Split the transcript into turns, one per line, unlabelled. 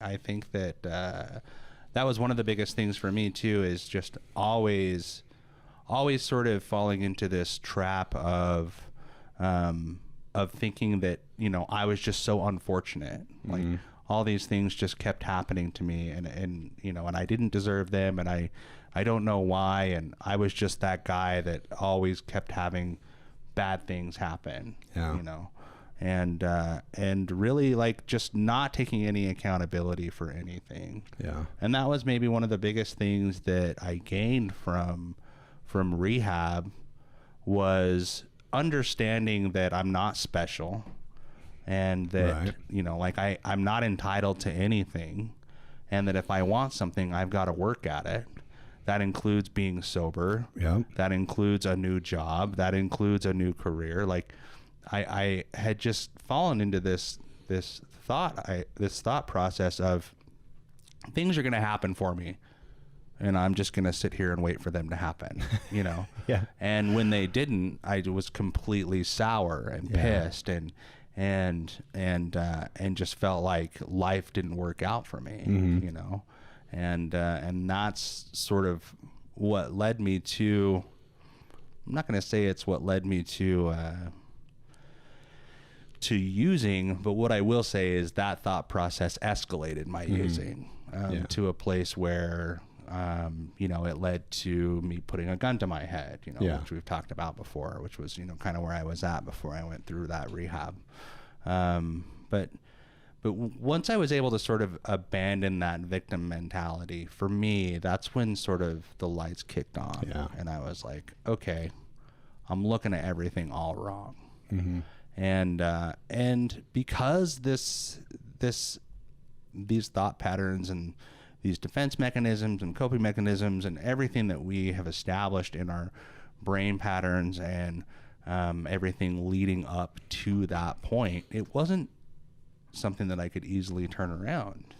I think that that was one of the biggest things for me too, is just always sort of falling into this trap of thinking that, you know, I was just so unfortunate. Like all these things just kept happening to me, and you know, and I didn't deserve them, and I don't know why, and I was just that guy that always kept having bad things happen. You know, and really like just not taking any accountability for anything. And that was maybe one of the biggest things that I gained from rehab, was understanding that I'm not special, and that you know, like I'm not entitled to anything, and that if I want something, I've got to work at it. That includes being sober. That includes a new job. That includes a new career. Like I had just fallen into this thought process of things are going to happen for me, and I'm just going to sit here and wait for them to happen, you know? And when they didn't, I was completely sour and pissed and just felt like life didn't work out for me, you know? And that's sort of what led me to, I'm not going to say it's what led me to using, but what I will say is that thought process escalated my using to a place where, you know, it led to me putting a gun to my head, you know, which we've talked about before, which was, you know, kind of where I was at before I went through that rehab. But once I was able to sort of abandon that victim mentality, for me, that's when sort of the lights kicked on. And I was like, okay, I'm looking at everything all wrong. And because these thought patterns and these defense mechanisms and coping mechanisms and everything that we have established in our brain patterns and everything leading up to that point, it wasn't something that I could easily turn around.